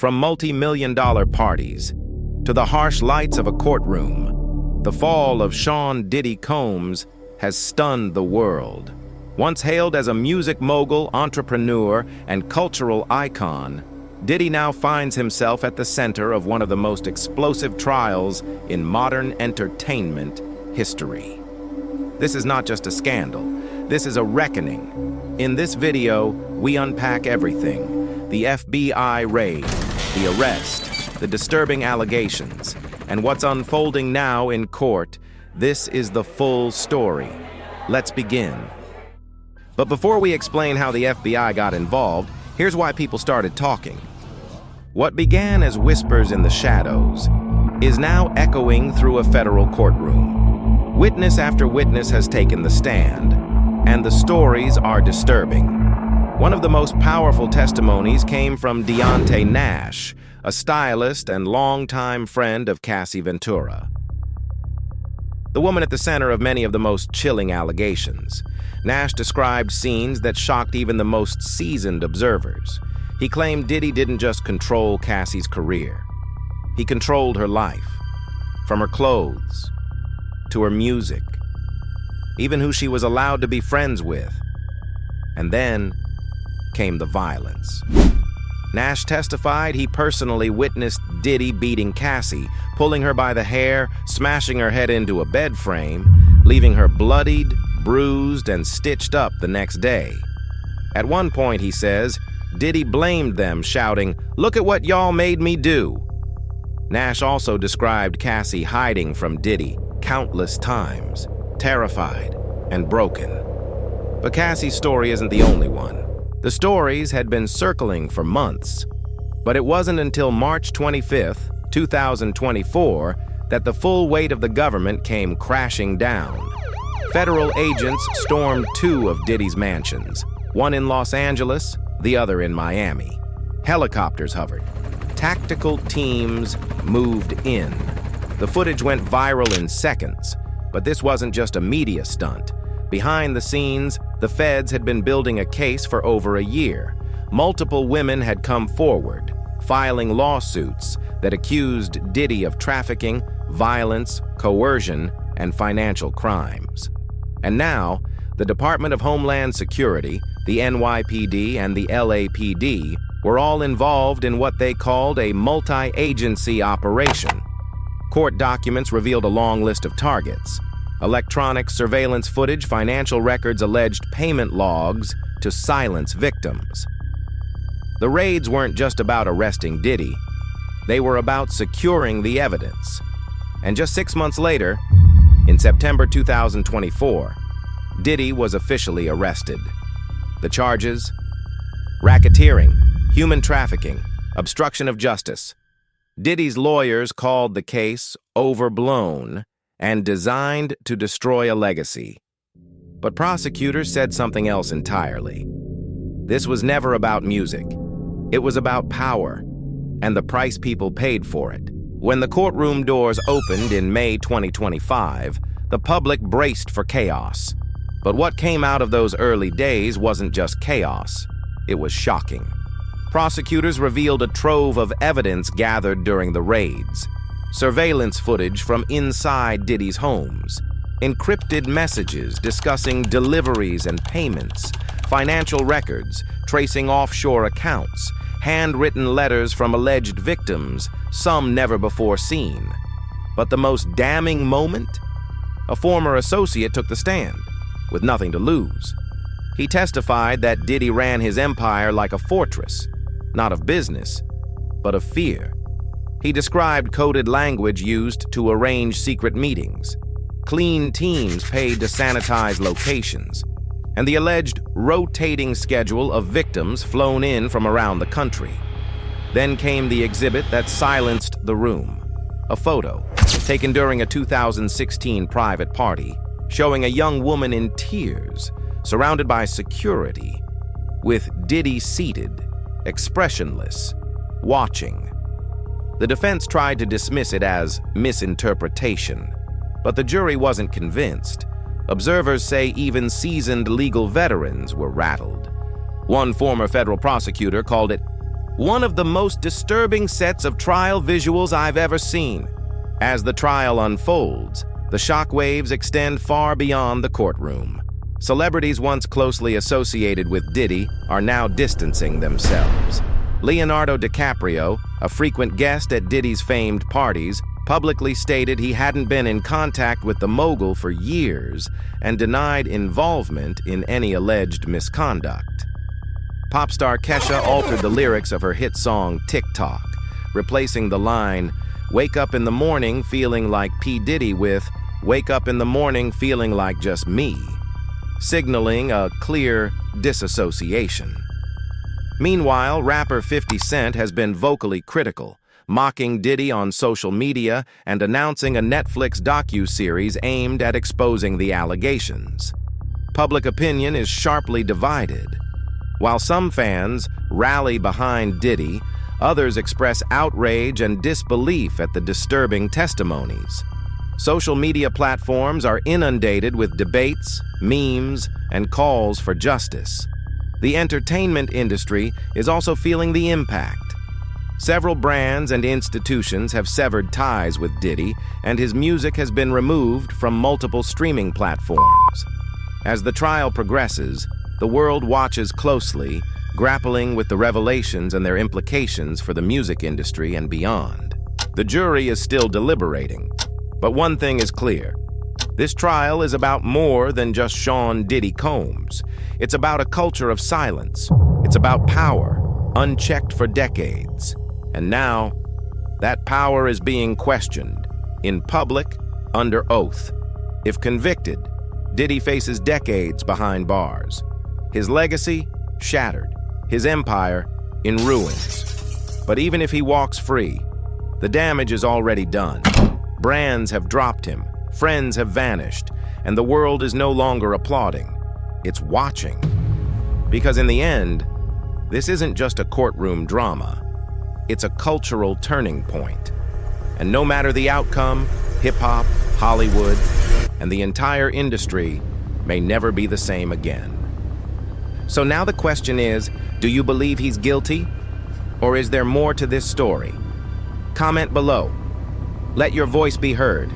From multi-million-dollar parties to the harsh lights of a courtroom, the fall of Sean Diddy Combs has stunned the world. Once hailed as a music mogul, entrepreneur, and cultural icon, Diddy now finds himself at the center of one of the most explosive trials in modern entertainment history. This is not just a scandal. This is a reckoning. In this video, we unpack everything: the FBI raid, the arrest, the disturbing allegations, and what's unfolding now in court. This is the full story. Let's begin. But before we explain how the FBI got involved, here's why people started talking. What began as whispers in the shadows is now echoing through a federal courtroom. Witness after witness has taken the stand, and the stories are disturbing. One of the most powerful testimonies came from Deontay Nash, a stylist and longtime friend of Cassie Ventura, the woman at the center of many of the most chilling allegations. Nash described scenes that shocked even the most seasoned observers. He claimed Diddy didn't just control Cassie's career. He controlled her life, from her clothes to her music, even who she was allowed to be friends with. And then came the violence. Nash testified he personally witnessed Diddy beating Cassie, pulling her by the hair, smashing her head into a bed frame, leaving her bloodied, bruised, and stitched up the next day. At one point, he says, Diddy blamed them, shouting, "Look at what y'all made me do." Nash also described Cassie hiding from Diddy countless times, terrified and broken. But Cassie's story isn't the only one. The stories had been circling for months, but it wasn't until March 25th, 2024, that the full weight of the government came crashing down. Federal agents stormed two of Diddy's mansions, one in Los Angeles, the other in Miami. Helicopters hovered. Tactical teams moved in. The footage went viral in seconds, but this wasn't just a media stunt. Behind the scenes, the feds had been building a case for over a year. Multiple women had come forward, filing lawsuits that accused Diddy of trafficking, violence, coercion, and financial crimes. And now, the Department of Homeland Security, the NYPD, and the LAPD were all involved in what they called a multi-agency operation. Court documents revealed a long list of targets: electronic surveillance footage, financial records, alleged payment logs to silence victims. The raids weren't just about arresting Diddy. They were about securing the evidence. And just 6 months later, in September 2024, Diddy was officially arrested. The charges: racketeering, human trafficking, obstruction of justice. Diddy's lawyers called the case overblown and designed to destroy a legacy. But prosecutors said something else entirely. This was never about music. It was about power and the price people paid for it. When the courtroom doors opened in May 2025, the public braced for chaos. But what came out of those early days wasn't just chaos. It was shocking. Prosecutors revealed a trove of evidence gathered during the raids: surveillance footage from inside Diddy's homes, encrypted messages discussing deliveries and payments, financial records tracing offshore accounts, handwritten letters from alleged victims, some never before seen. But the most damning moment? A former associate took the stand, with nothing to lose. He testified that Diddy ran his empire like a fortress, not of business, but of fear. He described coded language used to arrange secret meetings, clean teams paid to sanitize locations, and the alleged rotating schedule of victims flown in from around the country. Then came the exhibit that silenced the room: a photo taken during a 2016 private party, showing a young woman in tears, surrounded by security, with Diddy seated, expressionless, watching. The defense tried to dismiss it as misinterpretation, but the jury wasn't convinced. Observers say even seasoned legal veterans were rattled. One former federal prosecutor called it one of the most disturbing sets of trial visuals I've ever seen. As the trial unfolds, the shockwaves extend far beyond the courtroom. Celebrities once closely associated with Diddy are now distancing themselves. Leonardo DiCaprio, a frequent guest at Diddy's famed parties, publicly stated he hadn't been in contact with the mogul for years and denied involvement in any alleged misconduct. Pop star Kesha altered the lyrics of her hit song "TikTok," replacing the line, "Wake up in the morning feeling like P. Diddy" with, "Wake up in the morning feeling like just me," signaling a clear disassociation. Meanwhile, rapper 50 Cent has been vocally critical, mocking Diddy on social media and announcing a Netflix docuseries aimed at exposing the allegations. Public opinion is sharply divided. While some fans rally behind Diddy, others express outrage and disbelief at the disturbing testimonies. Social media platforms are inundated with debates, memes, and calls for justice. The entertainment industry is also feeling the impact. Several brands and institutions have severed ties with Diddy, and his music has been removed from multiple streaming platforms. As the trial progresses, the world watches closely, grappling with the revelations and their implications for the music industry and beyond. The jury is still deliberating, but one thing is clear. This trial is about more than just Sean Diddy Combs. It's about a culture of silence. It's about power, unchecked for decades. And now, that power is being questioned, in public, under oath. If convicted, Diddy faces decades behind bars. His legacy, shattered. His empire, in ruins. But even if he walks free, the damage is already done. Brands have dropped him, friends have vanished, and the world is no longer applauding. It's watching. Because in the end, this isn't just a courtroom drama. It's a cultural turning point. And no matter the outcome, hip-hop, Hollywood, and the entire industry may never be the same again. So now the question is, do you believe he's guilty? Or is there more to this story? Comment below. Let your voice be heard.